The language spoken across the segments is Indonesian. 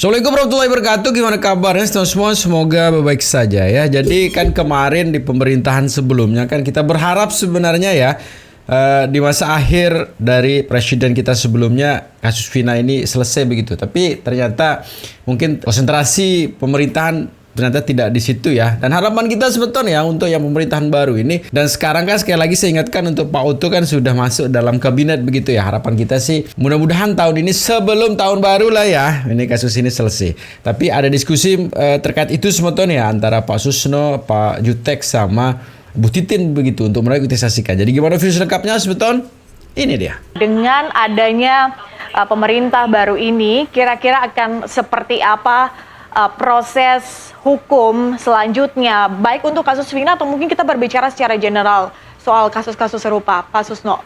Assalamualaikum warahmatullahi wabarakatuh. Gimana kabarnya semua? Semoga baik saja ya. Jadi kan kemarin di pemerintahan sebelumnya kan kita berharap sebenarnya ya di masa akhir dari presiden kita sebelumnya kasus Vina ini selesai begitu. Tapi ternyata mungkin konsentrasi pemerintahan ternyata tidak di situ ya. Dan harapan kita sebetulnya untuk yang pemerintahan baru ini. Dan sekarang kan sekali lagi saya ingatkan untuk Pak Otto kan sudah masuk dalam kabinet begitu ya. Harapan kita sih mudah-mudahan tahun ini sebelum tahun baru lah ya ini kasus ini selesai. Tapi ada diskusi terkait itu sebetulnya antara Pak Susno, Pak Jutek sama Bu Titin begitu untuk merevitalisasikan. Jadi gimana views lengkapnya sebetulnya? Ini dia. Dengan adanya pemerintah baru ini, kira-kira akan seperti apa proses hukum selanjutnya, baik untuk kasus Vina atau mungkin kita berbicara secara general soal kasus-kasus serupa, Pak Susno?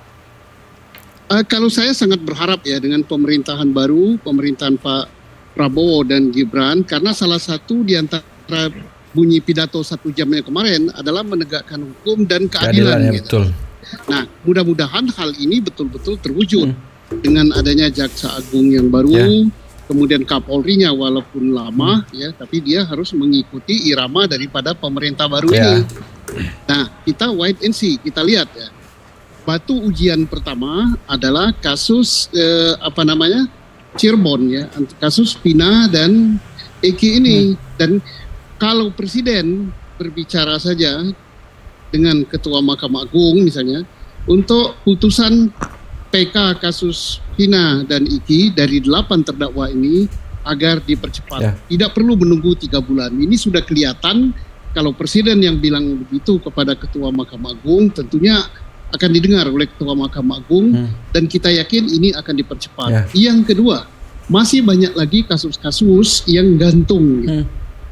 Kalau saya sangat berharap ya dengan pemerintahan baru, pemerintahan Pak Prabowo dan Gibran, karena salah satu di antara bunyi pidato 1 jamnya kemarin adalah menegakkan hukum dan keadilan. Ya, gitu. betul. Nah, mudah-mudahan hal ini betul-betul terwujud dengan adanya Jaksa Agung yang baru, kemudian Kapolrinya walaupun lama ya, tapi dia harus mengikuti irama daripada pemerintah baru ini. Nah, kita wait and see, kita lihat ya. Batu ujian pertama adalah kasus Cirebon ya, kasus Vina dan Eki ini. Dan kalau presiden berbicara saja dengan Ketua Mahkamah Agung misalnya untuk putusan PK kasus Vina dan Eki dari 8 terdakwa ini agar dipercepat. Tidak perlu menunggu 3 bulan. Ini sudah kelihatan kalau presiden yang bilang begitu kepada Ketua Mahkamah Agung tentunya akan didengar oleh Ketua Mahkamah Agung dan kita yakin ini akan dipercepat. Yang kedua, masih banyak lagi kasus-kasus yang gantung.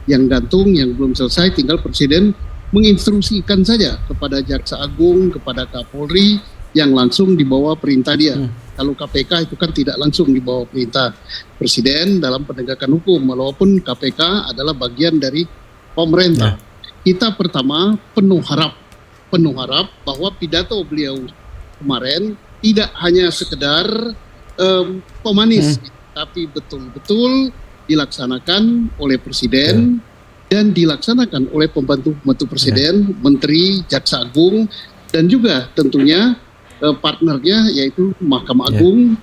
Yang gantung, yang belum selesai, tinggal presiden menginstruksikan saja kepada Jaksa Agung, kepada Kapolri yang langsung di bawah perintah dia. Kalau KPK itu kan tidak langsung di bawah perintah presiden dalam penegakan hukum, walaupun KPK adalah bagian dari pemerintah. Kita pertama penuh harap bahwa pidato beliau kemarin tidak hanya sekedar pemanis, tapi betul-betul dilaksanakan oleh presiden dan dilaksanakan oleh pembantu-pembantu presiden, menteri, Jaksa Agung, dan juga tentunya partnernya yaitu Mahkamah Agung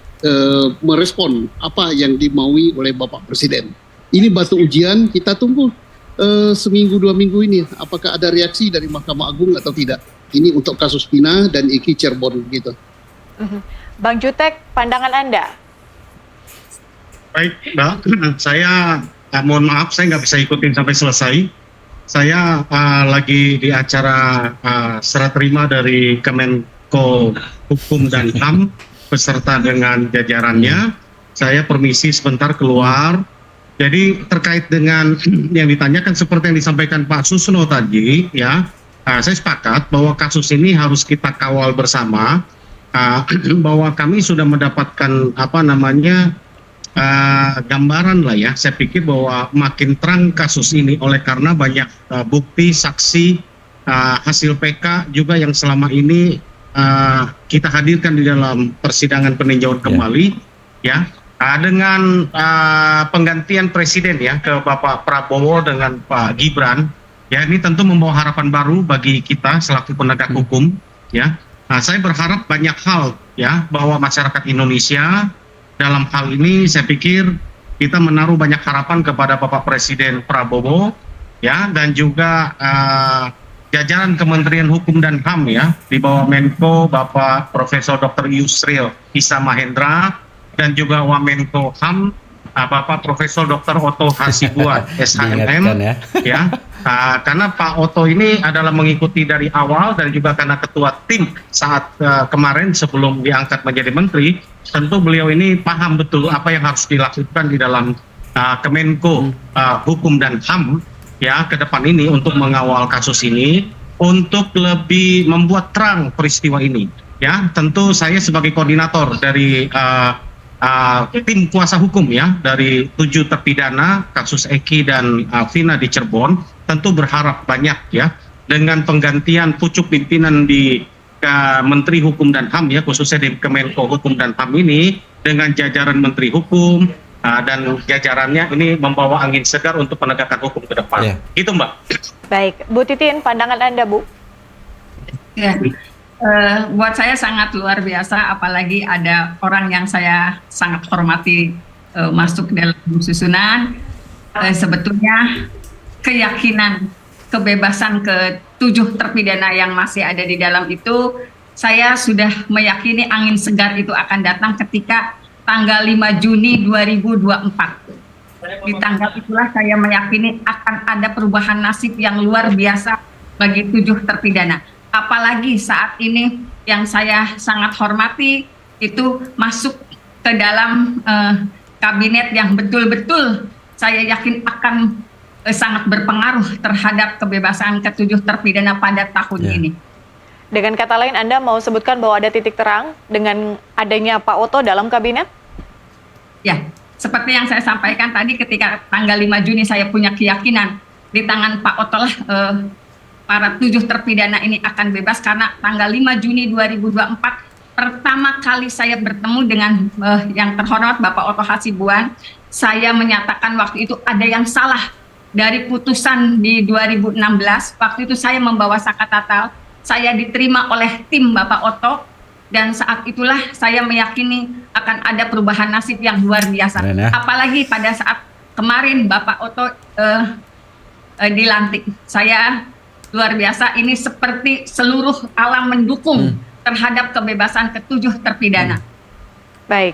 merespon apa yang dimaui oleh Bapak Presiden. Ini batu ujian, kita tunggu seminggu 2 minggu ini apakah ada reaksi dari Mahkamah Agung atau tidak. Ini untuk kasus Vina dan Eki Cirebon gitu. Bang Jutek, pandangan Anda? Baik, Mbak. Saya mohon maaf saya nggak bisa ikutin sampai selesai. Saya lagi di acara serah terima dari Kemenko Hukum dan HAM beserta dengan jajarannya. Saya permisi sebentar keluar. Jadi terkait dengan yang ditanyakan seperti yang disampaikan Pak Susno tadi, ya, saya sepakat bahwa kasus ini harus kita kawal bersama. Bahwa kami sudah mendapatkan gambaran lah ya. Saya pikir bahwa makin terang kasus ini oleh karena banyak bukti, saksi, hasil PK juga yang selama ini kita hadirkan di dalam persidangan peninjauan kembali ya. Dengan penggantian presiden ya ke Bapak Prabowo dengan Pak Gibran ya, ini tentu membawa harapan baru bagi kita selaku penegak hukum ya. Saya berharap banyak hal ya bahwa masyarakat Indonesia dalam hal ini saya pikir kita menaruh banyak harapan kepada Bapak Presiden Prabowo ya, dan juga jajaran Kementerian Hukum dan HAM ya di bawah Menko Bapak Profesor Dr. Yusril Issa Mahendra dan juga Wamenko HAM Bapak Profesor Dr. Otto Hasibuan SHMM ya. Karena Pak Otto ini adalah mengikuti dari awal dan juga karena ketua tim saat kemarin sebelum diangkat menjadi menteri, tentu beliau ini paham betul apa yang harus dilakukan di dalam Kemenko Hukum dan HAM ya ke depan ini untuk mengawal kasus ini, untuk lebih membuat terang peristiwa ini ya. Tentu saya sebagai koordinator dari tim kuasa hukum ya dari 7 terpidana kasus Eki dan Vina di Cirebon, tentu berharap banyak ya dengan penggantian pucuk pimpinan di Menteri Hukum dan HAM ya, khususnya di Kemenko Hukum dan HAM ini dengan jajaran Menteri Hukum, dan jajarannya ini membawa angin segar untuk penegakan hukum ke depan. Ya. Itu Mbak. Baik, Bu Titin, pandangan Anda, Bu? Ya, buat saya sangat luar biasa, apalagi ada orang yang saya sangat hormati masuk dalam susunan. Sebetulnya keyakinan kebebasan ke-7 terpidana yang masih ada di dalam itu, saya sudah meyakini angin segar itu akan datang ketika tanggal 5 Juni 2024. Di tanggal itulah saya meyakini akan ada perubahan nasib yang luar biasa bagi 7 terpidana. Apalagi saat ini yang saya sangat hormati itu masuk ke dalam kabinet yang betul-betul saya yakin akan sangat berpengaruh terhadap kebebasan ke-7 terpidana pada tahun ini. Dengan kata lain, Anda mau sebutkan bahwa ada titik terang dengan adanya Pak Oto dalam kabinet? Ya, seperti yang saya sampaikan tadi, ketika tanggal 5 Juni saya punya keyakinan di tangan Pak Oto lah para 7 terpidana ini akan bebas, karena tanggal 5 Juni 2024 pertama kali saya bertemu dengan yang terhormat Bapak Oto Hasibuan. Saya menyatakan waktu itu ada yang salah dari putusan di 2016. Waktu itu saya membawa sakatatal, saya diterima oleh tim Bapak Oto, dan saat itulah saya meyakini akan ada perubahan nasib yang luar biasa. Apalagi pada saat kemarin Bapak Oto dilantik, saya luar biasa, ini seperti seluruh alam mendukung terhadap kebebasan ke-7 terpidana. Baik,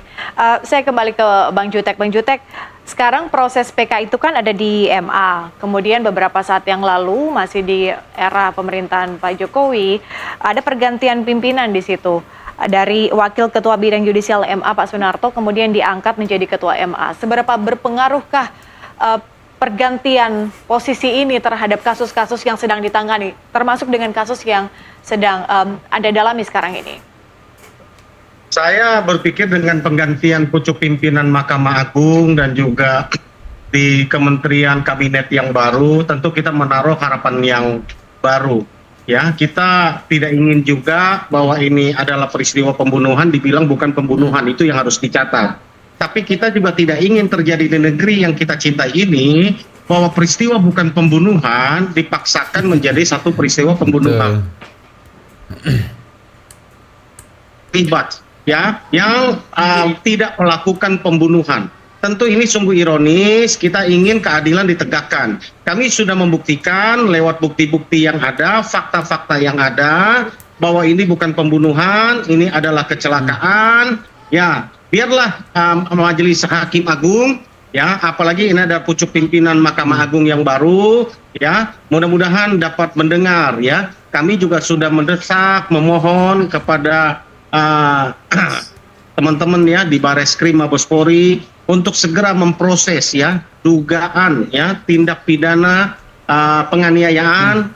saya kembali ke Bang Jutek. Bang Jutek, sekarang proses PK itu kan ada di MA, kemudian beberapa saat yang lalu masih di era pemerintahan Pak Jokowi, ada pergantian pimpinan di situ. Dari Wakil Ketua Bidang Yudisial MA Pak Sunarto kemudian diangkat menjadi Ketua MA. Seberapa berpengaruhkah pergantian posisi ini terhadap kasus-kasus yang sedang ditangani, termasuk dengan kasus yang sedang Anda dalami sekarang ini? Saya berpikir dengan penggantian pucuk pimpinan Mahkamah Agung dan juga di kementerian kabinet yang baru, tentu kita menaruh harapan yang baru. Ya, kita tidak ingin juga bahwa ini adalah peristiwa pembunuhan dibilang bukan pembunuhan, itu yang harus dicatat. Tapi kita juga tidak ingin terjadi di negeri yang kita cintai ini bahwa peristiwa bukan pembunuhan dipaksakan menjadi satu peristiwa pembunuhan. Terlibat ya, yang tidak melakukan pembunuhan. Tentu ini sungguh ironis, kita ingin keadilan ditegakkan. Kami sudah membuktikan lewat bukti-bukti yang ada, fakta-fakta yang ada, bahwa ini bukan pembunuhan, ini adalah kecelakaan. Ya, biarlah Majelis Hakim Agung, ya, apalagi ini ada pucuk pimpinan Mahkamah Agung yang baru, ya, mudah-mudahan dapat mendengar, ya. Kami juga sudah mendesak, memohon kepada teman-teman ya di Bareskrim Mabes Polri untuk segera memproses ya dugaan ya tindak pidana penganiayaan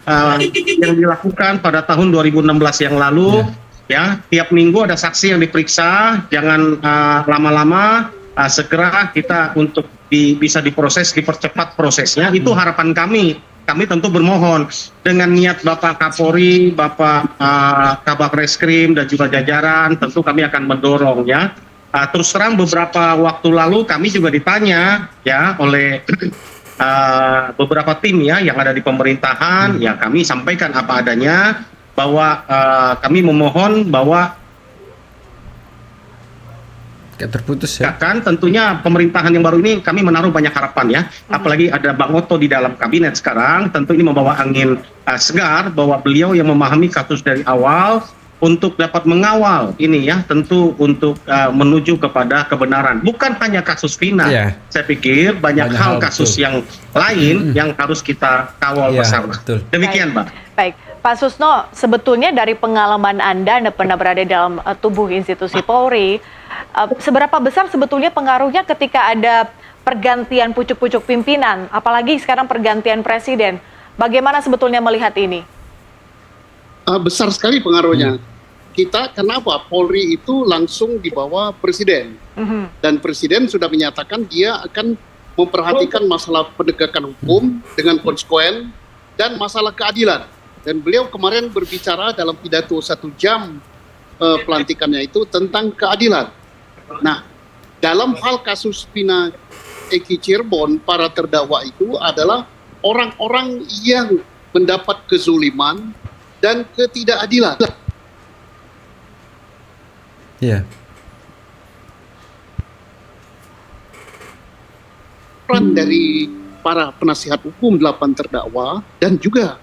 yang dilakukan pada tahun 2016 yang lalu. Ya, tiap minggu ada saksi yang diperiksa, jangan lama-lama, segera kita untuk bisa diproses, dipercepat prosesnya. Itu harapan kami. Kami tentu bermohon dengan niat Bapak Kapolri, Bapak Kabak Reskrim dan juga jajaran, tentu kami akan mendorong ya. Terus terang beberapa waktu lalu kami juga ditanya ya oleh beberapa tim ya yang ada di pemerintahan, ya kami sampaikan apa adanya bahwa kami memohon bahwa terputus ya. Kan tentunya pemerintahan yang baru ini kami menaruh banyak harapan ya. Apalagi ada Bang Oto di dalam kabinet sekarang, tentu ini membawa angin segar bahwa beliau yang memahami kasus dari awal untuk dapat mengawal ini ya, tentu untuk menuju kepada kebenaran. Bukan hanya kasus Vina. Saya pikir banyak hal kasus yang lain yang harus kita kawal bersama. Demikian, Mbak. Baik, Pak Susno, sebetulnya dari pengalaman Anda pernah berada dalam tubuh institusi Polri, seberapa besar sebetulnya pengaruhnya ketika ada pergantian pucuk-pucuk pimpinan, apalagi sekarang pergantian presiden? Bagaimana sebetulnya melihat ini? Besar sekali pengaruhnya. Kita kenapa Polri itu langsung di bawah presiden, dan presiden sudah menyatakan dia akan memperhatikan masalah penegakan hukum dengan konsekuen dan masalah keadilan. Dan beliau kemarin berbicara dalam pidato 1 jam pelantikannya itu tentang keadilan. Nah, dalam hal kasus Pina Eki Cirebon, para terdakwa itu adalah orang-orang yang mendapat kezuliman dan ketidakadilan. Iya. Peran dari para penasihat hukum 8 terdakwa dan juga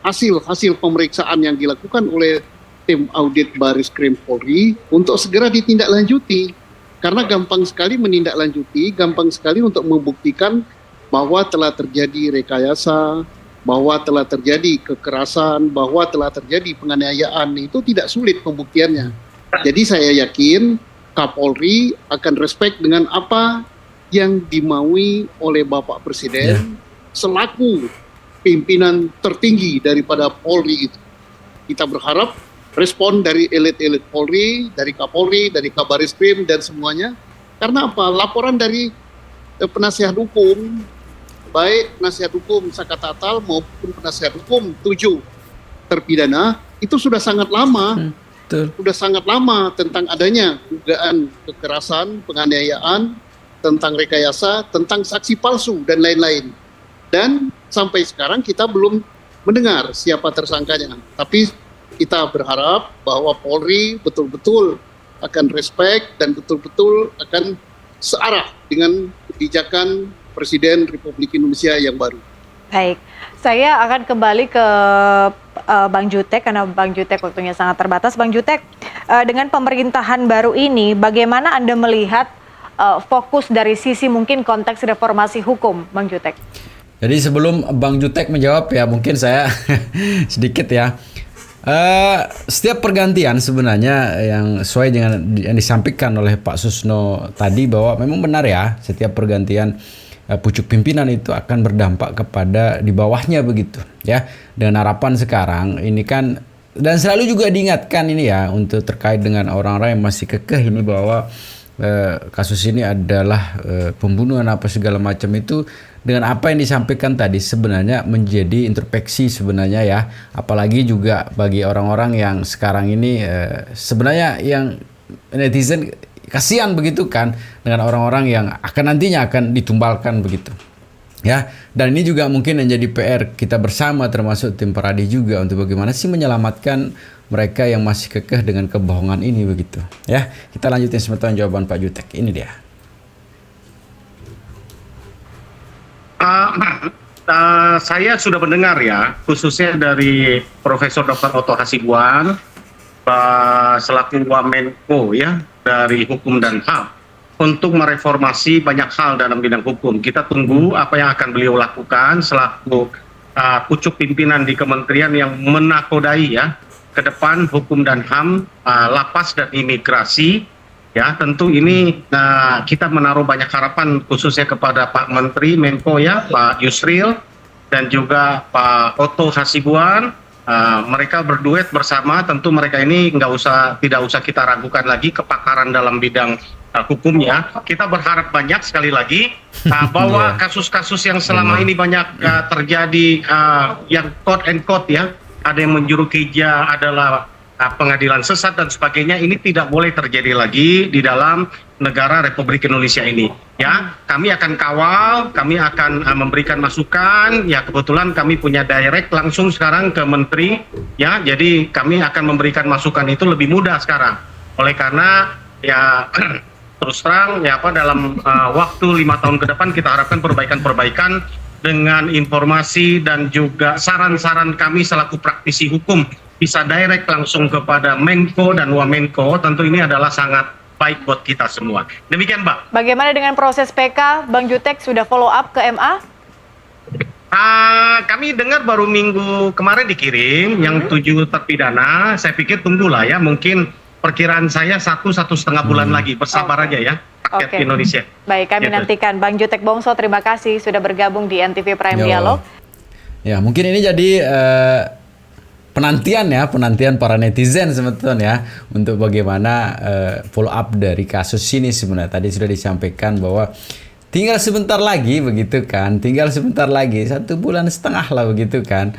hasil pemeriksaan yang dilakukan oleh tim audit Baris Krim Polri untuk segera ditindaklanjuti. Karena gampang sekali menindaklanjuti, gampang sekali untuk membuktikan bahwa telah terjadi rekayasa, bahwa telah terjadi kekerasan, bahwa telah terjadi penganiayaan. Itu tidak sulit pembuktiannya. Jadi saya yakin Kapolri akan respect dengan apa yang dimaui oleh Bapak Presiden selaku pimpinan tertinggi daripada Polri itu. Kita berharap respon dari elit-elit Polri, dari Kapolri, dari Kabariskrim dan semuanya. Karena apa? Laporan dari penasihat hukum, baik penasihat hukum Saka Tatal maupun penasihat hukum 7 terpidana, itu sudah sangat lama. Sudah sangat lama tentang adanya dugaan kekerasan, penganiayaan, tentang rekayasa, tentang saksi palsu, dan lain-lain. Dan sampai sekarang kita belum mendengar siapa tersangkanya. Tapi kita berharap bahwa Polri betul-betul akan respect dan betul-betul akan searah dengan kebijakan Presiden Republik Indonesia yang baru. Baik, saya akan kembali ke Bang Jutek karena Bang Jutek waktunya sangat terbatas. Bang Jutek, dengan pemerintahan baru ini, bagaimana Anda melihat fokus dari sisi mungkin konteks reformasi hukum, Bang Jutek? Jadi sebelum Bang Jutek menjawab ya, mungkin saya sedikit ya. Setiap pergantian sebenarnya yang sesuai dengan yang disampaikan oleh Pak Susno tadi bahwa memang benar ya, setiap pergantian pucuk pimpinan itu akan berdampak kepada di bawahnya begitu ya. Dengan harapan sekarang ini kan, dan selalu juga diingatkan ini ya untuk terkait dengan orang-orang yang masih kekeh ini bahwa kasus ini adalah pembunuhan apa segala macam itu, dengan apa yang disampaikan tadi sebenarnya menjadi introspeksi sebenarnya ya, apalagi juga bagi orang-orang yang sekarang ini sebenarnya yang netizen kasihan begitu kan dengan orang-orang yang akan nantinya akan ditumbalkan begitu ya. Dan ini juga mungkin menjadi PR kita bersama termasuk tim Peradi juga untuk bagaimana sih menyelamatkan mereka yang masih kekeh dengan kebohongan ini begitu ya. Kita lanjutin sementara jawaban Pak Jutek. Ini dia. Saya sudah mendengar ya, khususnya dari Profesor Dr. Otto Hasibuan selaku Wamenko ya dari Hukum dan HAM untuk mereformasi banyak hal dalam bidang hukum. Kita tunggu apa yang akan beliau lakukan selaku pucuk pimpinan di kementerian yang menakodai ya ke depan hukum dan HAM, lapas dan imigrasi. Ya, tentu ini kita menaruh banyak harapan khususnya kepada Pak Menteri Menko ya, Pak Yusril dan juga Pak Otto Hasibuan. Mereka berduet bersama, tentu mereka ini tidak usah kita ragukan lagi kepakaran dalam bidang hukumnya. Kita berharap banyak sekali lagi bahwa kasus-kasus yang selama ini banyak terjadi yang quote and quote ya, ada yang menjuru keja adalah pengadilan sesat dan sebagainya, ini tidak boleh terjadi lagi di dalam negara Republik Indonesia ini ya. Kami akan kawal, kami akan memberikan masukan ya. Kebetulan kami punya direct langsung sekarang ke menteri ya, jadi kami akan memberikan masukan itu lebih mudah sekarang. Oleh karena ya terus terang ya dalam waktu 5 tahun ke depan kita harapkan perbaikan-perbaikan dengan informasi dan juga saran-saran kami selaku praktisi hukum bisa direct langsung kepada Menko dan Wamenko. Tentu ini adalah sangat baik buat kita semua. Demikian, Mbak. Bagaimana dengan proses PK? Bang Jutek sudah follow up ke MA? Kami dengar baru minggu kemarin dikirim yang 7 terpidana. Saya pikir tunggulah ya, mungkin perkiraan saya 1-1,5 bulan lagi. Bersabar aja ya, rakyat Indonesia. Baik, kami nantikan. Bang Jutek Bongso, terima kasih sudah bergabung di NTV Prime Dialog. Ya, mungkin ini jadi penantian para netizen sebetulnya ya untuk bagaimana follow up dari kasus ini. Sebenarnya tadi sudah disampaikan bahwa tinggal sebentar lagi begitu kan, tinggal sebentar lagi 1,5 bulan lah begitu kan,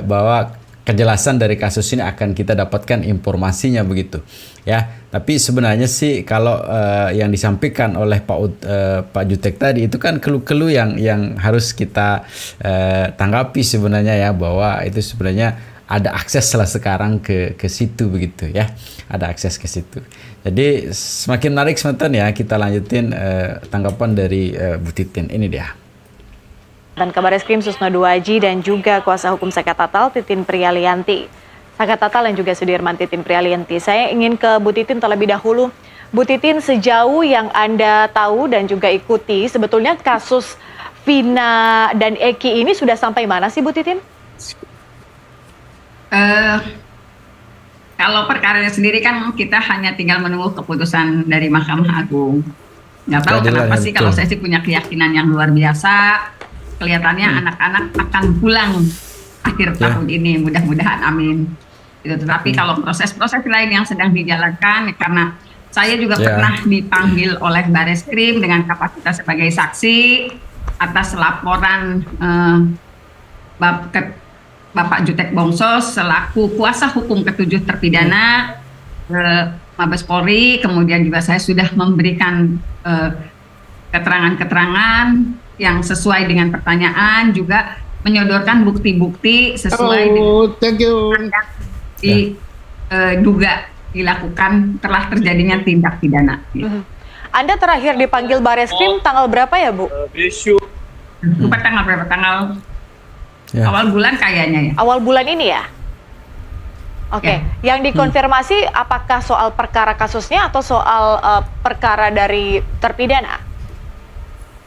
bahwa kejelasan dari kasus ini akan kita dapatkan informasinya begitu ya. Tapi sebenarnya sih kalau yang disampaikan oleh Pak Jutek tadi itu kan keluh-keluh yang harus kita tanggapi sebenarnya ya, bahwa itu sebenarnya ada akses lah sekarang ke situ begitu ya, ada akses ke situ. Jadi semakin menarik semeton ya, kita lanjutin tanggapan dari Bu Titin ini dia. Dan Kabar Eskrim Susno Duaji dan juga kuasa hukum Saka Tatal Titin Prialianti. Saka Tatal dan juga Sudirman Titin Prialianti. Saya ingin ke Bu Titin terlebih dahulu. Bu Titin, sejauh yang Anda tahu dan juga ikuti, sebetulnya kasus Vina dan Eki ini sudah sampai mana sih Bu Titin? Kalau perkaranya sendiri kan kita hanya tinggal menunggu keputusan dari Mahkamah Agung. Nggak tahu kenapa sih, kalau saya sih punya keyakinan yang luar biasa. Kelihatannya anak-anak akan pulang akhir tahun ini, mudah-mudahan amin. Gitu. Tetapi kalau proses-proses lain yang sedang dijalankan, karena saya juga pernah dipanggil oleh Bareskrim dengan kapasitas sebagai saksi atas laporan Bapak Jutek Bongso selaku kuasa hukum ketujuh terpidana Mabes Polri. Kemudian juga saya sudah memberikan keterangan-keterangan yang sesuai dengan pertanyaan, juga menyodorkan bukti-bukti sesuai dengan diduga dilakukan telah terjadinya tindak pidana. Anda terakhir dipanggil Bareskrim tanggal berapa ya, Bu? Lupa tanggal berapa, tanggal awal bulan kayaknya ya. Awal bulan ini ya? Oke. Yang dikonfirmasi apakah soal perkara kasusnya atau soal perkara dari terpidana?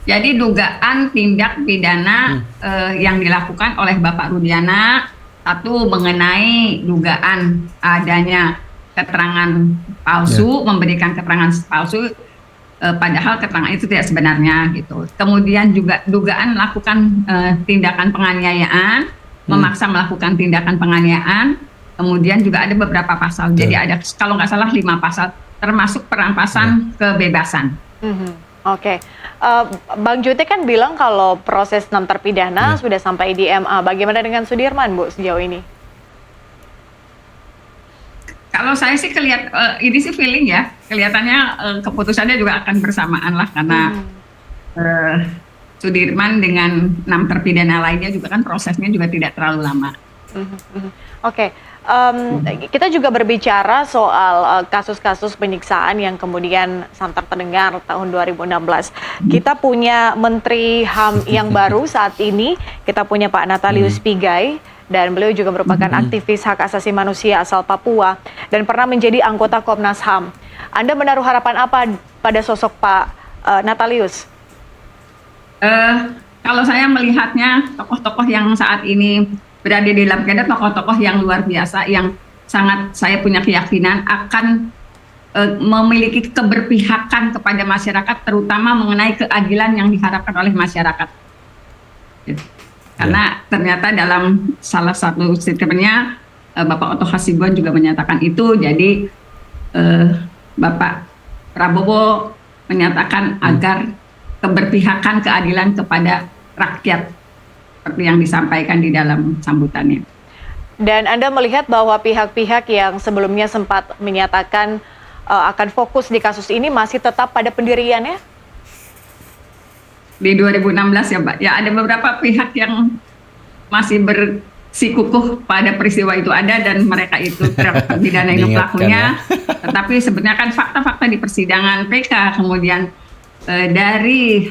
Jadi dugaan tindak pidana yang dilakukan oleh Bapak Rudiana, satu mengenai dugaan adanya keterangan palsu, memberikan keterangan palsu, padahal keterangan itu tidak sebenarnya gitu. Kemudian juga dugaan melakukan tindakan penganiayaan, memaksa melakukan tindakan penganiayaan. Kemudian juga ada beberapa pasal. Jadi ada, kalau nggak salah 5 pasal, termasuk perampasan kebebasan. Oke. Bang Jutek kan bilang kalau proses 6 terpidana sudah sampai di MA. Bagaimana dengan Sudirman, Bu, sejauh ini? Kalau saya sih ini sih feeling ya, kelihatannya keputusannya juga akan bersamaan lah, karena Sudirman dengan 6 terpidana lainnya juga kan prosesnya juga tidak terlalu lama. Oke. Kita juga berbicara soal kasus-kasus penyiksaan yang kemudian santer terdengar tahun 2016. Kita punya Menteri HAM yang baru saat ini, kita punya Pak Natalius Pigai, dan beliau juga merupakan aktivis hak asasi manusia asal Papua dan pernah menjadi anggota Komnas HAM. Anda menaruh harapan apa pada sosok Pak Natalius? Kalau saya melihatnya, tokoh-tokoh yang saat ini berada di dalam kader, tokoh-tokoh yang luar biasa, yang sangat saya punya keyakinan akan memiliki keberpihakan kepada masyarakat, terutama mengenai keadilan yang diharapkan oleh masyarakat. Karena ternyata dalam salah satu statementnya Bapak Oto Hasibuan juga menyatakan itu. Jadi Bapak Prabowo menyatakan agar keberpihakan keadilan kepada rakyat, seperti yang disampaikan di dalam sambutannya. Dan Anda melihat bahwa pihak-pihak yang sebelumnya sempat menyatakan akan fokus di kasus ini masih tetap pada pendiriannya? Di 2016 ya, Mbak. Ya, ada beberapa pihak yang masih bersikukuh pada peristiwa itu ada, dan mereka itu terpidana hidup pelakunya. Tetapi sebenarnya kan fakta-fakta di persidangan PK, kemudian dari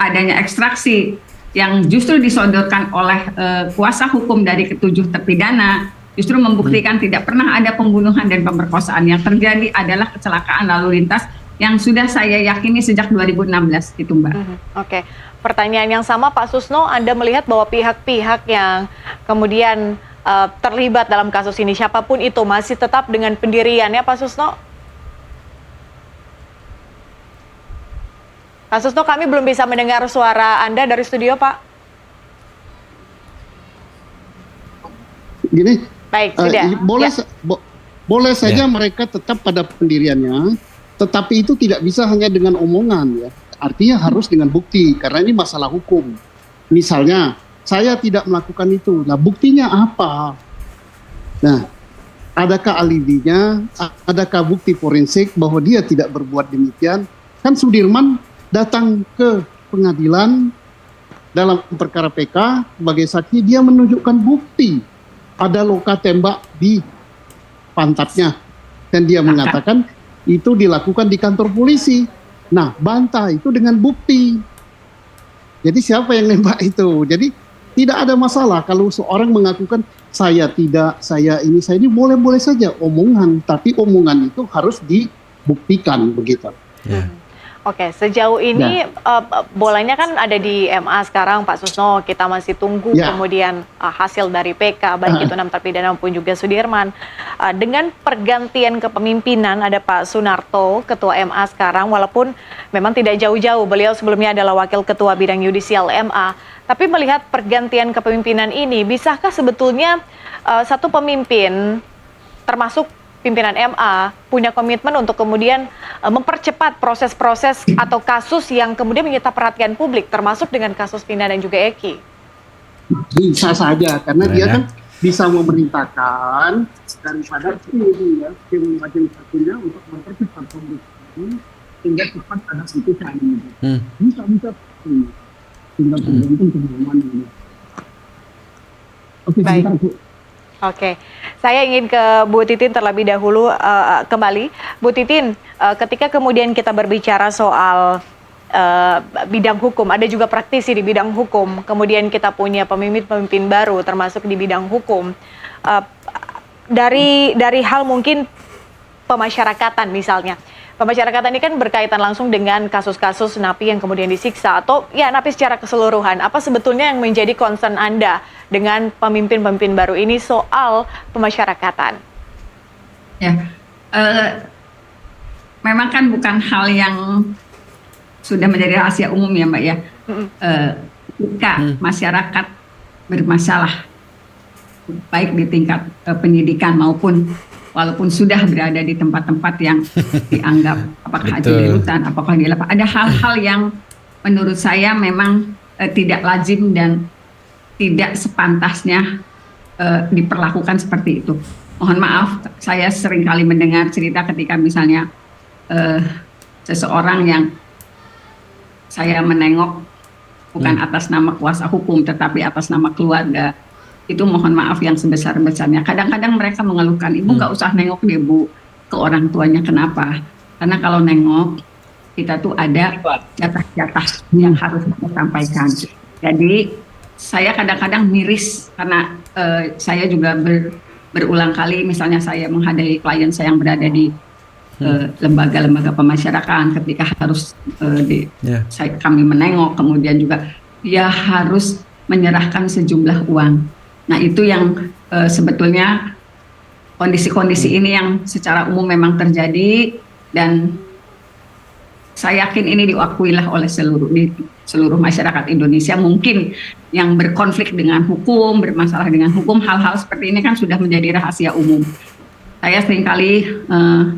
adanya ekstraksi yang justru disodorkan oleh kuasa hukum dari ketujuh terpidana, justru membuktikan tidak pernah ada pembunuhan dan pemerkosaan. Yang terjadi adalah kecelakaan lalu lintas yang sudah saya yakini sejak 2016 itu, Mbak. Oke. Pertanyaan yang sama Pak Susno, Anda melihat bahwa pihak-pihak yang kemudian terlibat dalam kasus ini, siapapun itu, masih tetap dengan pendiriannya, Pak Susno? Pak Susno, kami belum bisa mendengar suara Anda dari studio, Pak. Gini, Baik, sudah. Boleh saja mereka tetap pada pendiriannya, tetapi itu tidak bisa hanya dengan omongan ya. Artinya harus dengan bukti, karena ini masalah hukum. Misalnya saya tidak melakukan itu. Nah, buktinya apa? Nah, adakah alibinya? Adakah bukti forensik bahwa dia tidak berbuat demikian? Kan Sudirman datang ke pengadilan dalam perkara PK sebagai saksi, dia menunjukkan bukti ada luka tembak di pantatnya, dan dia mengatakan itu dilakukan di kantor polisi. Nah, bantah itu dengan bukti. Jadi siapa yang nembak itu? Jadi tidak ada masalah kalau seorang mengakukan saya tidak, saya ini boleh-boleh saja omongan, tapi omongan itu harus dibuktikan begitu. Ya. Oke, sejauh ini bolanya kan ada di MA sekarang, Pak Susno. Kita masih tunggu kemudian hasil dari PK, baik itu 6 terpidana maupun juga Sudirman. Dengan pergantian kepemimpinan, ada Pak Sunarto, Ketua MA sekarang, walaupun memang tidak jauh-jauh, beliau sebelumnya adalah Wakil Ketua Bidang Yudisial MA. Tapi melihat pergantian kepemimpinan ini, bisakah sebetulnya satu pemimpin, termasuk pimpinan MA, punya komitmen untuk kemudian mempercepat proses-proses atau kasus yang kemudian menyita perhatian publik, termasuk dengan kasus Vina dan juga Eki? Bisa saja, karena dia kan bisa memerintahkan daripada tim majelis hakimnya untuk mempercepat pemeriksaan sehingga cepat ada putusan. Bisa tinggal tergantung pengumuman ini. Oke, sebentar Bu. Oke, saya ingin ke Bu Titin terlebih dahulu kembali. Bu Titin, ketika kemudian kita berbicara soal bidang hukum, ada juga praktisi di bidang hukum, kemudian kita punya pemimpin-pemimpin baru termasuk di bidang hukum. Dari hal mungkin pemasyarakatan misalnya. Pemasyarakatan ini kan berkaitan langsung dengan kasus-kasus napi yang kemudian disiksa atau ya napi secara keseluruhan. Apa sebetulnya yang menjadi concern Anda dengan pemimpin-pemimpin baru ini soal pemasyarakatan? Ya, memang kan bukan hal yang sudah menjadi rahasia umum ya Mbak ya. Ketika masyarakat bermasalah, baik di tingkat penyidikan maupun walaupun sudah berada di tempat-tempat yang dianggap apakah adilutan, apakah di lapangan, ada hal-hal yang menurut saya memang tidak lazim dan tidak sepantasnya diperlakukan seperti itu. Mohon maaf, saya sering kali mendengar cerita ketika misalnya seseorang yang saya menengok bukan atas nama kuasa hukum tetapi atas nama keluarga, itu mohon maaf yang sebesar-besarnya. Kadang-kadang mereka mengeluhkan, ibu nggak usah nengok deh bu ke orang tuanya. Kenapa? Karena kalau nengok kita tuh ada jatah-jatah yang harus kita sampaikan. Jadi saya kadang-kadang miris karena saya juga berulang kali misalnya saya menghadiri klien saya yang berada di lembaga-lembaga pemasyarakatan, ketika harus kami menengok, kemudian juga dia harus menyerahkan sejumlah uang. Nah itu yang sebetulnya kondisi-kondisi ini yang secara umum memang terjadi, dan saya yakin ini diakuilah oleh seluruh masyarakat Indonesia. Mungkin yang berkonflik dengan hukum, bermasalah dengan hukum, hal-hal seperti ini kan sudah menjadi rahasia umum. Saya seringkali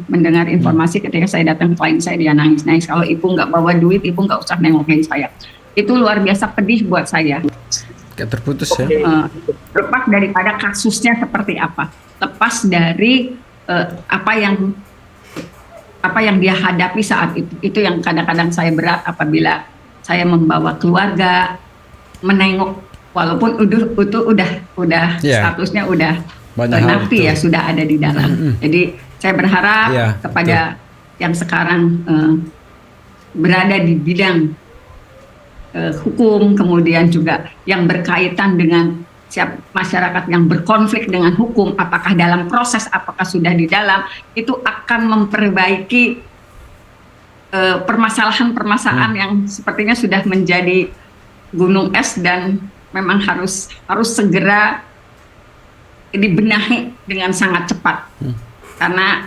mendengar informasi ketika saya datang ke klien saya, dia nangis-nangis, kalau ibu nggak bawa duit, ibu nggak usah nengokin saya. Itu luar biasa pedih buat saya. Kayak terputus ya. Lepas daripada kasusnya seperti apa, lepas dari apa yang dia hadapi saat itu yang kadang-kadang saya berat apabila saya membawa keluarga menengok, walaupun udah statusnya udah napi ya, sudah ada di dalam. Jadi saya berharap kepada yang sekarang berada di bidang hukum, kemudian juga yang berkaitan dengan masyarakat yang berkonflik dengan hukum, apakah dalam proses, apakah sudah di dalam, itu akan memperbaiki permasalahan-permasalahan yang sepertinya sudah menjadi gunung es dan memang harus segera dibenahi dengan sangat cepat. Karena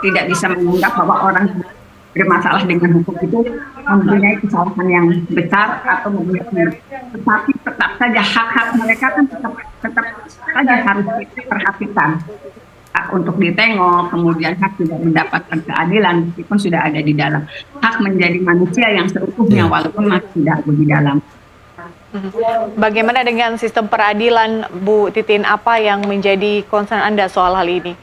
tidak bisa menganggap bahwa orang bermasalah dengan hukum itu mempunyai kesalahan yang besar atau tetapi tetap saja hak-hak mereka kan tetap saja harus diperhatikan. Hak untuk ditengok, kemudian hak tidak mendapatkan keadilan meskipun sudah ada di dalam. Hak menjadi manusia yang seutuhnya walaupun masih tidak ada di dalam. Bagaimana dengan sistem peradilan, Bu Titin? Apa yang menjadi concern Anda soal hal ini?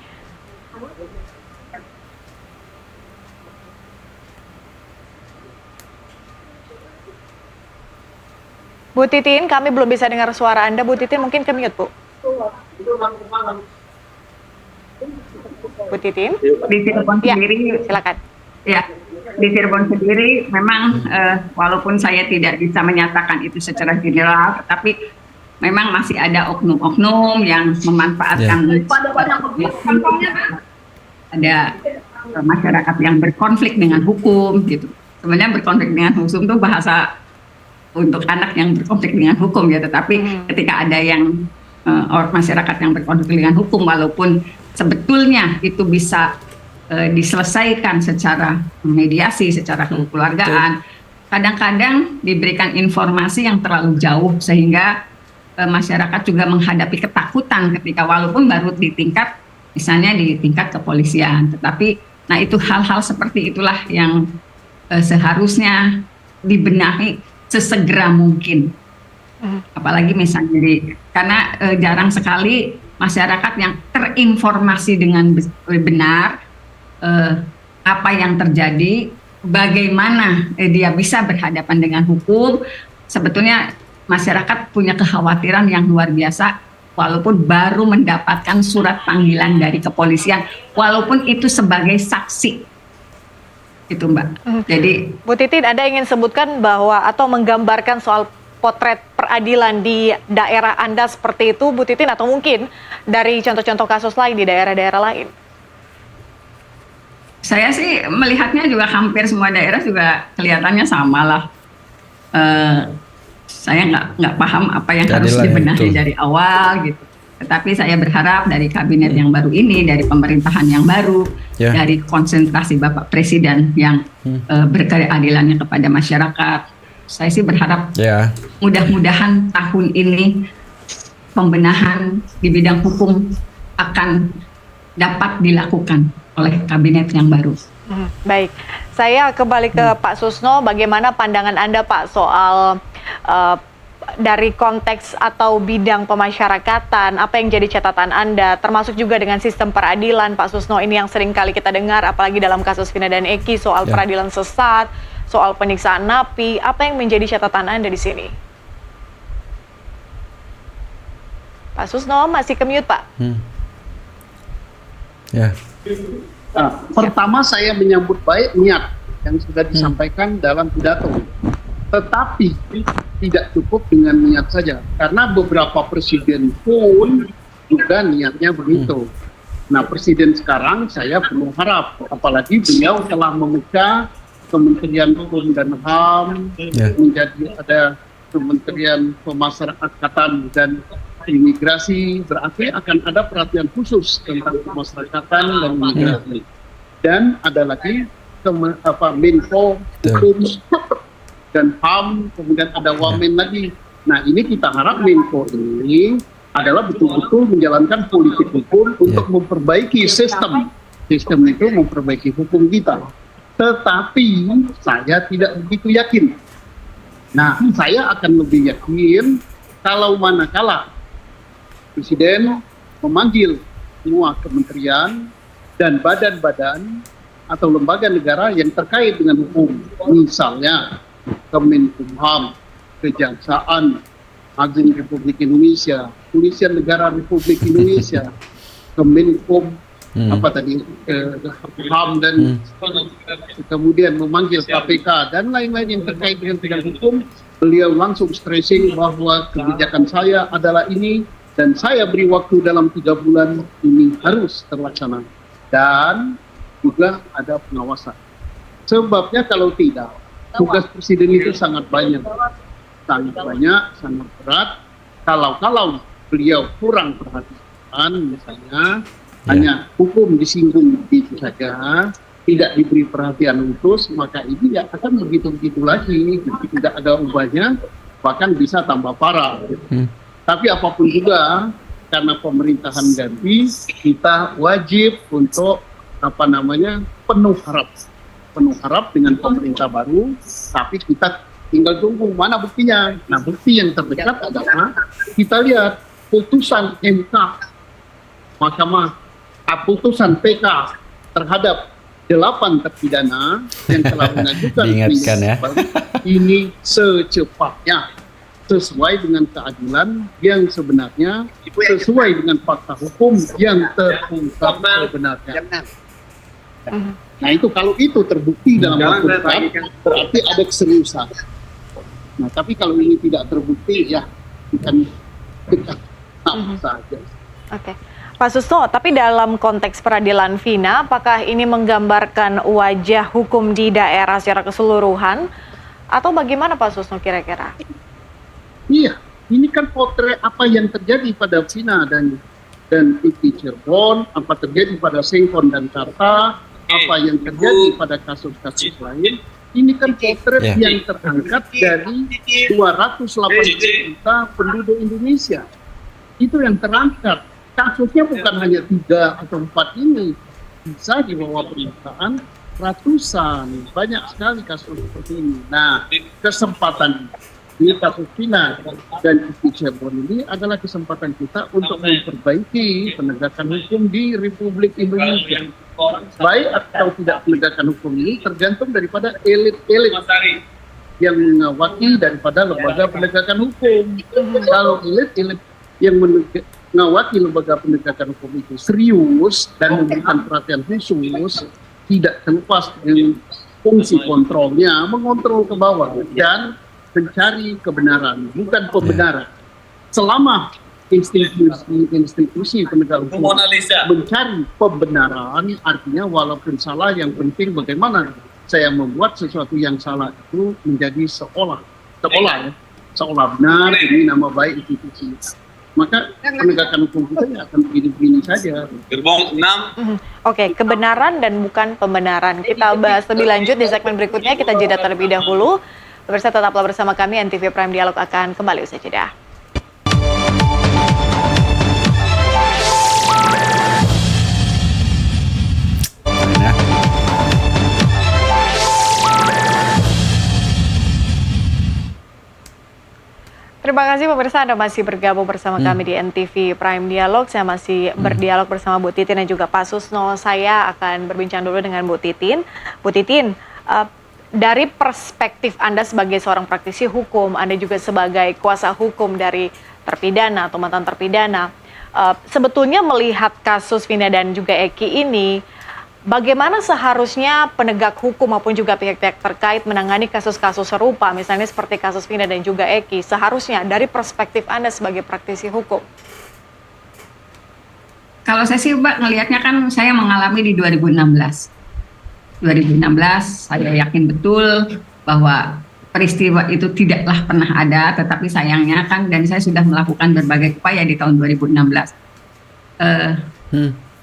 Bu Titin, kami belum bisa dengar suara Anda. Bu Titin, mungkin ke-mute, Bu. Bu Titin? Di Cirebon Ya, sendiri, silakan. ya, di Cirebon sendiri memang walaupun saya tidak bisa menyatakan itu secara general, tetapi memang masih ada oknum-oknum yang memanfaatkan ada masyarakat yang berkonflik dengan hukum gitu. Sebenarnya berkonflik dengan hukum itu bahasa untuk anak yang berkonflik dengan hukum ya, tetapi ketika ada yang masyarakat yang berkonflik dengan hukum, walaupun sebetulnya itu bisa diselesaikan secara mediasi, secara kekeluargaan, kadang-kadang diberikan informasi yang terlalu jauh sehingga masyarakat juga menghadapi ketakutan ketika walaupun baru di tingkat misalnya di tingkat kepolisian, tetapi nah itu hal-hal seperti itulah yang seharusnya dibenahi sesegera mungkin. Apalagi misalnya karena jarang sekali masyarakat yang terinformasi dengan benar apa yang terjadi, bagaimana dia bisa berhadapan dengan hukum. Sebetulnya masyarakat punya kekhawatiran yang luar biasa walaupun baru mendapatkan surat panggilan dari kepolisian, walaupun itu sebagai saksi. Itu Mbak. Jadi Bu Titin, Anda ingin sebutkan bahwa atau menggambarkan soal potret peradilan di daerah Anda seperti itu, Bu Titin, atau mungkin dari contoh-contoh kasus lain di daerah-daerah lain? Saya sih melihatnya juga hampir semua daerah juga kelihatannya sama lah. Saya nggak paham apa yang harus dibenahi dari awal gitu. Tetapi saya berharap dari kabinet yang baru ini, dari pemerintahan yang baru, dari konsentrasi Bapak Presiden yang berkeadilannya kepada masyarakat, saya sih berharap mudah-mudahan tahun ini pembenahan di bidang hukum akan dapat dilakukan oleh kabinet yang baru. Baik, saya kembali ke Pak Susno. Bagaimana pandangan Anda, Pak, soal dari konteks atau bidang pemasyarakatan, apa yang jadi catatan Anda, termasuk juga dengan sistem peradilan, Pak Susno, ini yang sering kali kita dengar, apalagi dalam kasus Vina dan Eki, soal peradilan sesat, soal penyiksaan napi, apa yang menjadi catatan Anda di sini? Pak Susno, masih ke-mute, Pak? Pertama saya menyambut baik niat yang sudah disampaikan dalam pidato. Tetapi tidak cukup dengan niat saja, karena beberapa presiden pun juga niatnya begitu. Nah, presiden sekarang saya penuh harap, apalagi beliau telah memecah Kementerian Hukum dan HAM menjadi ada Kementerian Pemasyarakatan dan Imigrasi, berarti akan ada perhatian khusus tentang pemasyarakatan dan imigrasi. Dan ada lagi Menko Hukum dan HAM, kemudian ada Wamen lagi. Nah, ini kita harap Menko ini adalah betul-betul menjalankan politik hukum untuk memperbaiki sistem. Sistem itu memperbaiki hukum kita. Tetapi saya tidak begitu yakin. Nah, saya akan lebih yakin kalau manakala Presiden memanggil semua kementerian dan badan-badan atau lembaga negara yang terkait dengan hukum. Misalnya Kemenkumham, Kejaksaan Agung Republik Indonesia, Kepolisian Negara Republik Indonesia, Kemenkum, HAM, dan kemudian memanggil KPK dan lain-lain yang terkait dengan bidang hukum. Beliau langsung stressing bahwa kebijakan saya adalah ini dan saya beri waktu dalam 3 bulan ini harus terlaksana, dan juga ada pengawasan. Sebabnya kalau tidak, tugas presiden itu sangat banyak, sangat berat. Kalau beliau kurang perhatian, misalnya hanya hukum disinggung begitu saja, tidak diberi perhatian khusus, maka ini ya akan begitu-begitu lagi, tidak ada ubahnya, bahkan bisa tambah parah. Tapi apapun juga, karena pemerintahan ganti, kita wajib untuk penuh harap dengan pemerintah baru, tapi kita tinggal tunggu mana buktinya. Nah, bukti yang terdekat adalah kita lihat putusan MK, putusan PK terhadap 8 terpidana yang telah mengajukan Diingatkan ya. ini secepatnya sesuai dengan keadilan yang sebenarnya, sesuai dengan fakta hukum yang terungkap sebenarnya. Nah itu kalau itu terbukti dalam waktu dekat, berarti ada keseriusan. Nah tapi kalau ini tidak terbukti, ya bukan dekat saja. Oke. Pak Susno, tapi dalam konteks peradilan Vina, apakah ini menggambarkan wajah hukum di daerah secara keseluruhan? Atau bagaimana Pak Susno kira-kira? Iya, ini kan potret apa yang terjadi pada Vina dan ITI Cirebon, apa terjadi pada Sengkon dan Karta, apa yang terjadi pada kasus-kasus lain. Ini kan potret yang terangkat dari 280 juta penduduk Indonesia. Itu yang terangkat. Kasusnya bukan hanya 3 atau 4 ini, bisa di bawah permukaan ratusan, banyak sekali kasus seperti ini. Nah, kesempatan ini kasus Vina dan ITI Cirebon ini adalah kesempatan kita untuk memperbaiki penegakan hukum di Republik Indonesia. Baik atau tidak penegakan hukum ini tergantung daripada elit-elit yang mengawaki daripada lembaga penegakan hukum. Kalau elit-elit yang mengawaki lembaga penegakan hukum itu serius dan memberikan perhatian khusus, tidak terlepas dengan fungsi kontrolnya, mengontrol ke bawah dan mencari kebenaran, bukan pembenaran. Selama institusi penegak hukum mencari pembenaran, artinya walaupun salah, yang penting bagaimana saya membuat sesuatu yang salah itu menjadi seolah benar, ini nama baik institusi. Maka penegakan hukum kita ya akan begini-begini saja. Oke, kebenaran dan bukan pembenaran. Kita bahas lebih lanjut di segmen berikutnya. Kita jeda terlebih dahulu. Pemirsa tetaplah bersama kami. NTV Prime Dialog akan kembali usai jeda. Terima kasih pemirsa, Anda masih bergabung bersama kami di NTV Prime Dialog. Saya masih berdialog bersama Bu Titin dan juga Pak Susno. Saya akan berbincang dulu dengan Bu Titin. Bu Titin, dari perspektif Anda sebagai seorang praktisi hukum, Anda juga sebagai kuasa hukum dari terpidana atau mantan terpidana, sebetulnya melihat kasus Vina dan juga Eki ini, bagaimana seharusnya penegak hukum maupun juga pihak-pihak terkait menangani kasus-kasus serupa, misalnya seperti kasus Vina dan juga Eki, seharusnya dari perspektif Anda sebagai praktisi hukum? Kalau saya sih Mbak ngelihatnya kan saya mengalami di 2016 saya yakin betul bahwa peristiwa itu tidaklah pernah ada, tetapi sayangnya kan, dan saya sudah melakukan berbagai upaya di tahun 2016.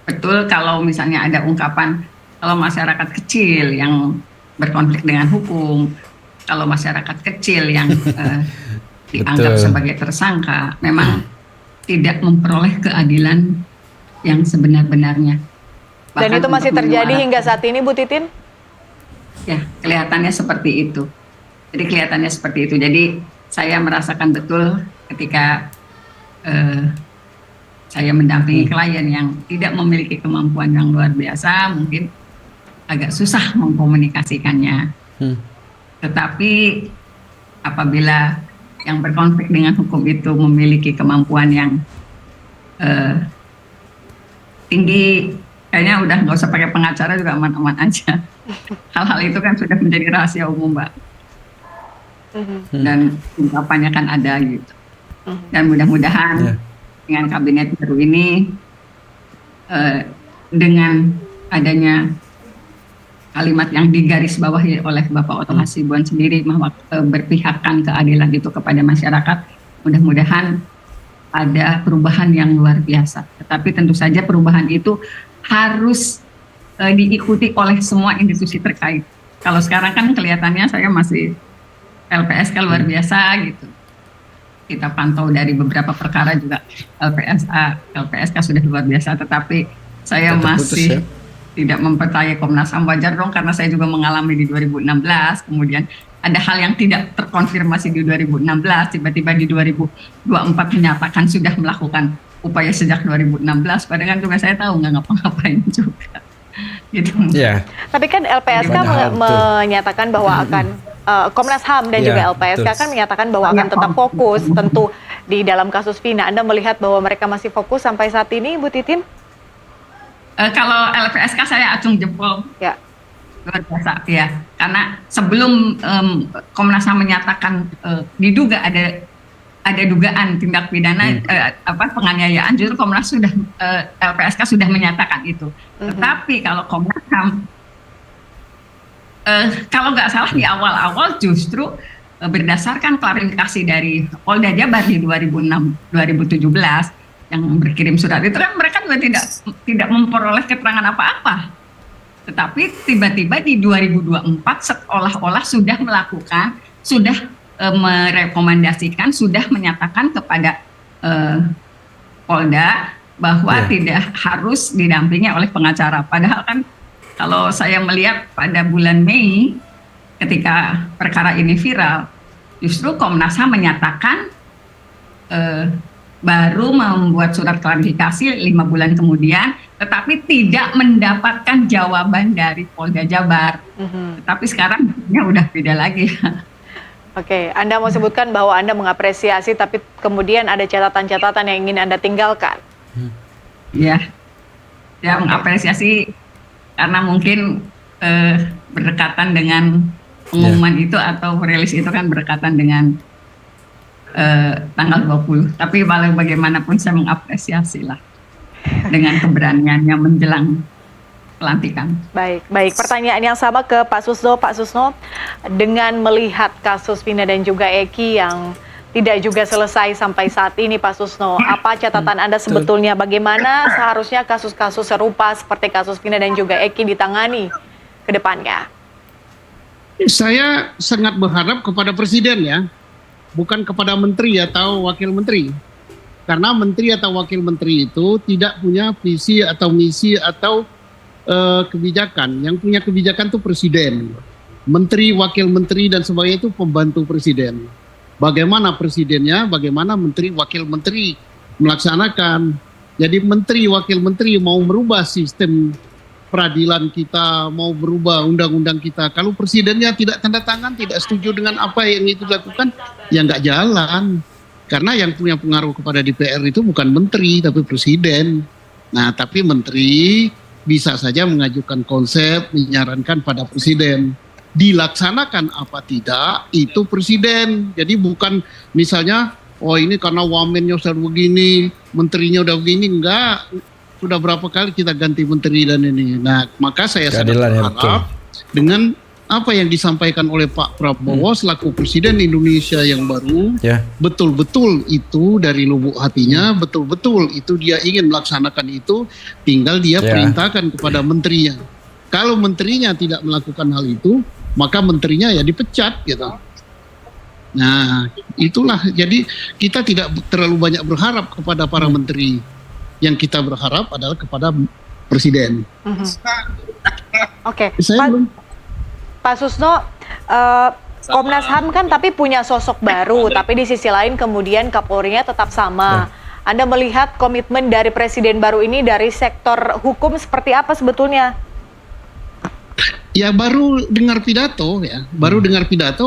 Betul kalau misalnya ada ungkapan kalau masyarakat kecil yang berkonflik dengan hukum, kalau masyarakat kecil yang dianggap sebagai tersangka, memang tidak memperoleh keadilan yang sebenar-benarnya. Dan itu masih terjadi hingga saat ini, Bu Titin? Ya, kelihatannya seperti itu. Jadi saya merasakan betul ketika saya mendampingi klien yang tidak memiliki kemampuan yang luar biasa, mungkin agak susah mengkomunikasikannya. Tetapi apabila yang berkonflik dengan hukum itu memiliki kemampuan yang tinggi, kayaknya udah nggak usah pakai pengacara juga aman-aman aja. Hal-hal itu kan sudah menjadi rahasia umum, Mbak. Dan ungkapannya kan ada gitu. Dan mudah-mudahan dengan kabinet baru ini, dengan adanya kalimat yang digarisbawahi oleh Bapak Oto Hasibuan sendiri bahwa berpihakkan keadilan itu kepada masyarakat, mudah-mudahan ada perubahan yang luar biasa. Tetapi tentu saja perubahan itu harus diikuti oleh semua institusi terkait. Kalau sekarang kan kelihatannya saya masih LPSK luar biasa gitu. Kita pantau dari beberapa perkara juga LPSK sudah luar biasa, tetapi saya masih tidak mempercayai Komnas HAM. Wajar dong, karena saya juga mengalami di 2016, kemudian ada hal yang tidak terkonfirmasi di 2016, tiba-tiba di 2024 menyatakan sudah melakukan upaya sejak 2016, padahal kan juga saya tahu nggak ngapa-ngapain juga. Gitu. Ya. Tapi kan LPSK menyatakan bahwa akan Komnas HAM dan Ya, juga LPSK betul. kan menyatakan bahwa akan tetap fokus tentu di dalam kasus Vina. Anda melihat bahwa mereka masih fokus sampai saat ini, Bu Titin? Kalau LPSK saya acung jempol. Ya. Luar biasa ya, karena sebelum Komnas HAM menyatakan diduga ada dugaan tindak pidana penganiayaan, justru Komnas sudah LPSK sudah menyatakan itu. Tetapi kalau Komnas HAM kalau nggak salah di awal-awal justru berdasarkan klarifikasi dari Polda Jabar di 2017 yang berkirim surat itu kan mereka juga tidak memperoleh keterangan apa-apa. Tetapi tiba-tiba di 2024 seolah-olah sudah melakukan, sudah merekomendasikan, sudah menyatakan kepada Polda bahwa tidak harus didampingi oleh pengacara. Padahal kan kalau saya melihat pada bulan Mei ketika perkara ini viral, justru Komnas HAM menyatakan baru membuat surat klarifikasi 5 bulan kemudian, tetapi tidak mendapatkan jawaban dari Polda Jabar. Tetapi sekarang udah beda lagi. Oke, Anda mau sebutkan bahwa Anda mengapresiasi, tapi kemudian ada catatan-catatan yang ingin Anda tinggalkan. Ya, mengapresiasi karena mungkin berdekatan dengan pengumuman itu atau rilis itu kan berdekatan dengan tanggal 20. Tapi bagaimanapun saya mengapresiasi lah dengan keberaniannya menjelang pelantikan. Baik. Pertanyaan yang sama ke Pak Susno. Pak Susno, dengan melihat kasus Vina dan juga Eki yang tidak juga selesai sampai saat ini, Pak Susno, apa catatan Anda sebetulnya bagaimana seharusnya kasus-kasus serupa seperti kasus Vina dan juga Eki ditangani ke depannya? Saya sangat berharap kepada Presiden ya, bukan kepada menteri atau wakil menteri. Karena menteri atau wakil menteri itu tidak punya visi atau misi atau kebijakan. Yang punya kebijakan itu Presiden. Menteri, wakil menteri dan sebagainya itu pembantu Presiden. Bagaimana presidennya, bagaimana menteri, wakil menteri melaksanakan. Jadi menteri, wakil menteri mau merubah sistem peradilan kita, mau berubah undang-undang kita. Kalau presidennya tidak tanda tangan, tidak setuju dengan apa yang itu dilakukan, ya nggak jalan. Karena yang punya pengaruh kepada DPR itu bukan menteri, tapi presiden. Nah, tapi menteri bisa saja mengajukan konsep, menyarankan pada presiden. Dilaksanakan apa tidak, itu presiden. Jadi bukan misalnya, oh ini karena wamennya sudah begini, menterinya udah begini, enggak. Sudah berapa kali kita ganti menteri dan ini. Nah, maka saya sangat berharap dengan apa yang disampaikan oleh Pak Prabowo selaku Presiden Indonesia yang baru, betul-betul itu dari lubuk hatinya, betul-betul itu dia ingin melaksanakan itu, tinggal dia perintahkan kepada menterinya. Kalau menterinya tidak melakukan hal itu, maka menterinya ya dipecat gitu. Nah, itulah. Jadi kita tidak terlalu banyak berharap kepada para menteri. Yang kita berharap adalah kepada presiden. Oke. Pak Susno, Komnas HAM kan tapi punya sosok baru, tapi di sisi lain kemudian Kapolrinya tetap sama. Anda melihat komitmen dari presiden baru ini dari sektor hukum seperti apa sebetulnya? Ya baru dengar pidato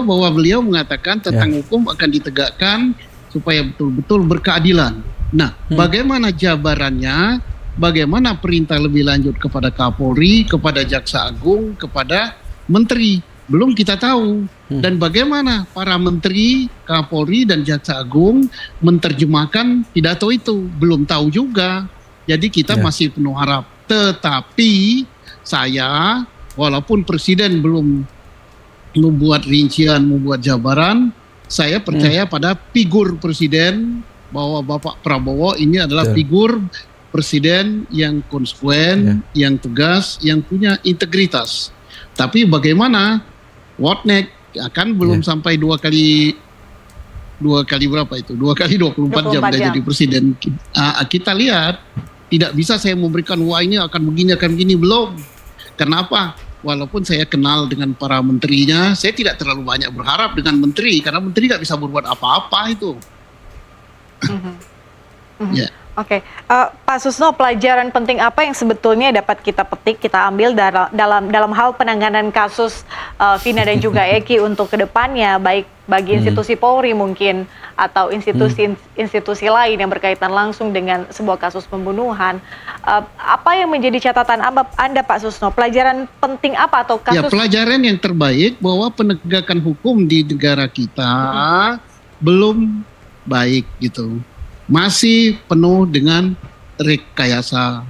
bahwa beliau mengatakan tentang hukum akan ditegakkan supaya betul-betul berkeadilan. Nah, bagaimana jabarannya, bagaimana perintah lebih lanjut kepada Kapolri, kepada Jaksa Agung, kepada Menteri, belum kita tahu. Dan bagaimana para Menteri, Kapolri dan Jaksa Agung menerjemahkan pidato itu, belum tahu juga. Jadi kita masih penuh harap. Tetapi saya, walaupun Presiden belum membuat rincian, membuat jabaran, saya percaya pada figur Presiden, bahwa Bapak Prabowo ini adalah figur Presiden yang konsekuen, yang tegas, yang punya integritas. Tapi bagaimana what next, akan belum sampai 2 kali berapa itu? 2 kali 24 jam dia jadi presiden. Kita lihat, tidak bisa saya memberikan wah ini akan begini, belum. Kenapa? walaupun saya kenal dengan para menterinya, saya tidak terlalu banyak berharap dengan menteri karena menteri nggak bisa berbuat apa-apa itu. Ya. Oke, Pak Susno, pelajaran penting apa yang sebetulnya dapat kita petik, kita ambil dalam hal penanganan kasus Vina dan juga Eki untuk kedepannya, baik bagi institusi Polri mungkin atau institusi lain yang berkaitan langsung dengan sebuah kasus pembunuhan. Apa yang menjadi catatan Anda, Pak Susno? Pelajaran penting apa atau kasus? Ya, pelajaran yang terbaik bahwa penegakan hukum di negara kita belum baik gitu. Masih penuh dengan rekayasa,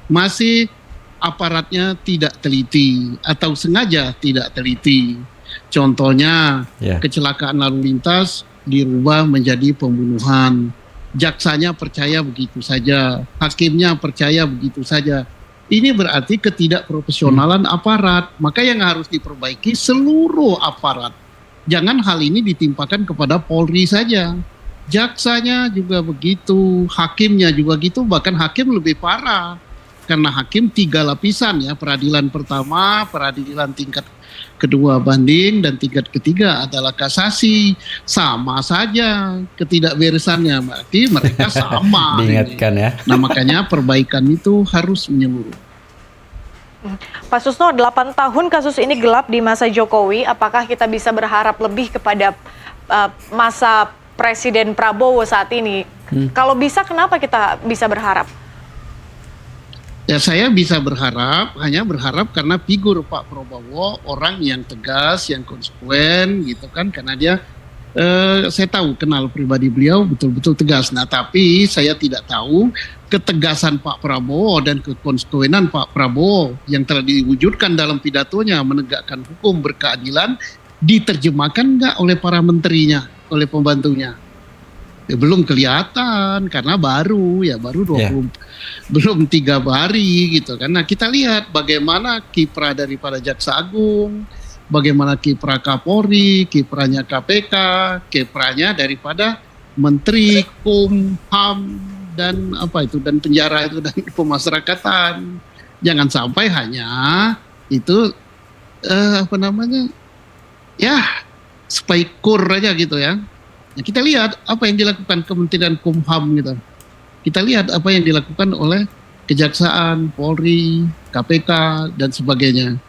masih aparatnya tidak teliti atau sengaja tidak teliti. Contohnya kecelakaan lalu lintas dirubah menjadi pembunuhan. Jaksanya percaya begitu saja, hakimnya percaya begitu saja. Ini berarti ketidakprofesionalan aparat. Maka yang harus diperbaiki seluruh aparat. Jangan hal ini ditimpakan kepada Polri saja. Jaksanya juga begitu, hakimnya juga gitu, bahkan hakim lebih parah. Karena hakim 3 lapisan ya, peradilan pertama, peradilan tingkat kedua banding, dan tingkat ketiga adalah kasasi. Sama saja ketidakberesannya, berarti mereka sama. Diingatkan ya. Nah makanya perbaikan itu harus menyeluruh. Pak Susno, 8 tahun kasus ini gelap di masa Jokowi, apakah kita bisa berharap lebih kepada masa Presiden Prabowo saat ini? Kalau bisa, kenapa kita bisa berharap? Ya saya bisa berharap, hanya berharap karena figur Pak Prabowo orang yang tegas, yang konsekuen gitu kan, karena dia saya tahu kenal pribadi beliau betul-betul tegas. Nah tapi saya tidak tahu ketegasan Pak Prabowo dan kekonsekwenan Pak Prabowo yang telah diwujudkan dalam pidatonya menegakkan hukum berkeadilan diterjemahkan nggak oleh para menterinya, oleh pembantunya. Ya, belum kelihatan karena baru 20 belum 3 hari gitu kan. Nah kita lihat bagaimana kiprah daripada Jaksa Agung, bagaimana kiprah Kapolri, kiprahnya KPK, kiprahnya daripada Menteri Kumham dan dan penjara itu dan pemasyarakatan. Jangan sampai hanya itu ya spaikur aja gitu ya. Nah, kita lihat apa yang dilakukan Kementerian Kumham gitu. Kita lihat apa yang dilakukan oleh Kejaksaan, Polri, KPK dan sebagainya.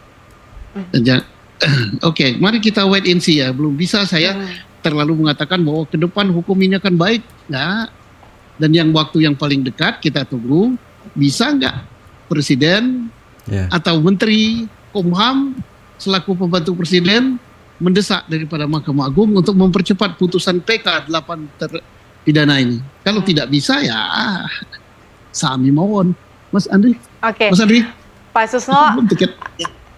Oke, mari kita wait and see ya. Belum bisa saya terlalu mengatakan bahwa ke depan hukum ini akan baik. Nah, dan yang waktu yang paling dekat kita tunggu bisa nggak Presiden atau Menteri Kumham selaku pembantu Presiden mendesak daripada Mahkamah Agung untuk mempercepat putusan PK 8 terpidana ini. Kalau tidak bisa ya sami mawon. Mas Andri. Oke. Mas Andri. Pak Susno.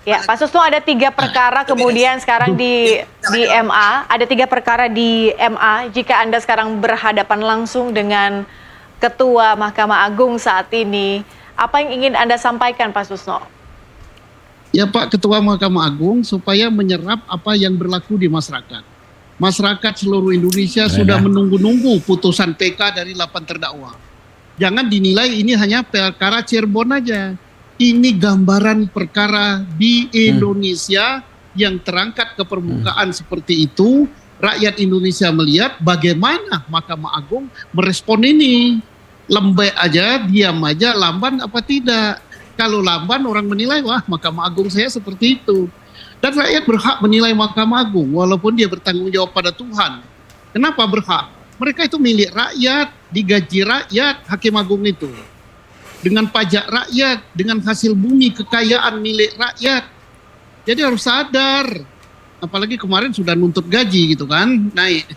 Ya, Pak Susno, ada 3 perkara kemudian sekarang di MA. Ada 3 perkara di MA. Jika Anda sekarang berhadapan langsung dengan Ketua Mahkamah Agung saat ini, apa yang ingin Anda sampaikan, Pak Susno? Ya Pak Ketua Mahkamah Agung supaya menyerap apa yang berlaku di masyarakat. Masyarakat seluruh Indonesia sudah menunggu-nunggu putusan PK dari 8 terdakwa. Jangan dinilai ini hanya perkara Cirebon aja. Ini gambaran perkara di Indonesia yang terangkat ke permukaan seperti itu. Rakyat Indonesia melihat bagaimana Mahkamah Agung merespon ini. Lembek aja, diam aja, lamban apa tidak. Kalau lamban orang menilai, wah Mahkamah Agung saya seperti itu. Dan rakyat berhak menilai Mahkamah Agung walaupun dia bertanggung jawab pada Tuhan. Kenapa berhak? Mereka itu milik rakyat, digaji rakyat, Hakim Agung itu. Dengan pajak rakyat, dengan hasil bumi, kekayaan milik rakyat. Jadi harus sadar. Apalagi kemarin sudah nuntut gaji gitu kan, naik.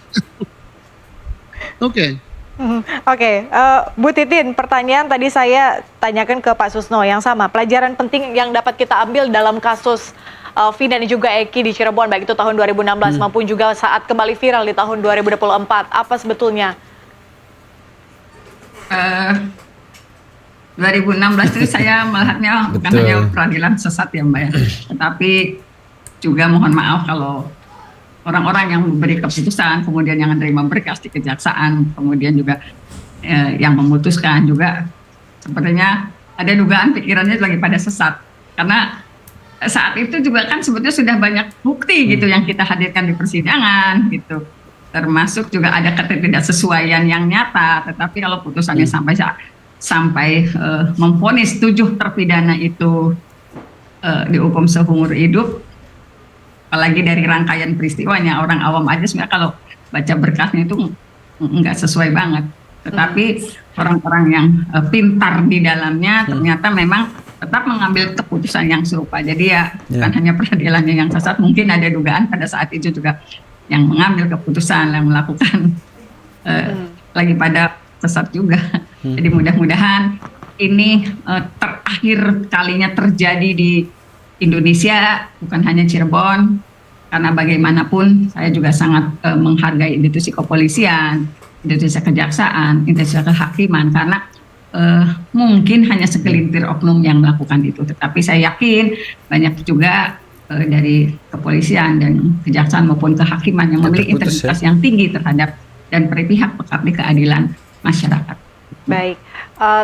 Oke. Oke, Bu Titin, pertanyaan tadi saya tanyakan ke Pak Susno yang sama. Pelajaran penting yang dapat kita ambil dalam kasus Vina dan juga Eki di Cirebon, baik itu tahun 2016 maupun juga saat kembali viral di tahun 2024. Apa sebetulnya? 2016 itu saya melihatnya bukan hanya peradilan sesat ya Mbak ya, tetapi juga mohon maaf kalau orang-orang yang memberi keputusan, kemudian yang menerima berkas di kejaksaan, kemudian juga yang memutuskan juga sepertinya ada dugaan pikirannya lagi pada sesat. Karena saat itu juga kan sebetulnya sudah banyak bukti gitu yang kita hadirkan di persidangan gitu, termasuk juga ada ketidaksesuaian yang nyata. Tetapi kalau putusannya sampai memvonis 7 terpidana itu dihukum seumur hidup, apalagi dari rangkaian peristiwanya, orang awam aja sebenarnya kalau baca berkasnya itu nggak sesuai banget. Tetapi orang-orang yang pintar di dalamnya ternyata memang tetap mengambil keputusan yang serupa. Jadi ya bukan hanya peradilannya yang sesat, mungkin ada dugaan pada saat itu juga yang mengambil keputusan, yang melakukan lagi pada sesat juga. Jadi mudah-mudahan ini terakhir kalinya terjadi di Indonesia, bukan hanya Cirebon, karena bagaimanapun saya juga sangat menghargai institusi kepolisian, institusi kejaksaan, institusi kehakiman, karena mungkin hanya segelintir oknum yang melakukan itu, tetapi saya yakin banyak juga dari kepolisian dan kejaksaan maupun kehakiman yang memiliki integritas yang tinggi terhadap dan berpihak mengabdi keadilan masyarakat. Baik,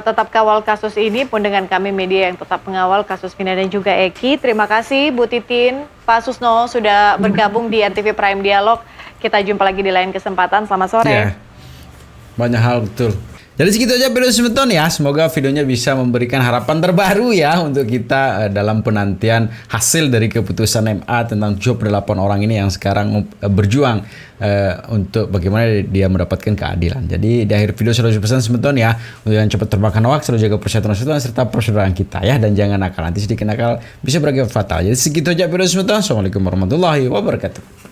tetap kawal kasus ini pun dengan kami media yang tetap mengawal kasus Vina dan juga Eki. Terima kasih Bu Titin, Pak Susno sudah bergabung di NTV Prime Dialog. Kita jumpa lagi di lain kesempatan. Selamat sore. Ya, banyak hal betul. Jadi segitu aja video Semeton ya. Semoga videonya bisa memberikan harapan terbaru ya untuk kita dalam penantian hasil dari keputusan MA tentang 78 orang ini yang sekarang berjuang untuk bagaimana dia mendapatkan keadilan. Jadi di akhir video selalu pesan Semeton ya, untuk yang cepat terbakar hoax, selalu jaga persatuan serta persaudaraan kita ya, dan jangan nakal, nanti sedikit nakal bisa berakibat fatal. Jadi segitu aja video Semeton. Assalamualaikum warahmatullahi wabarakatuh.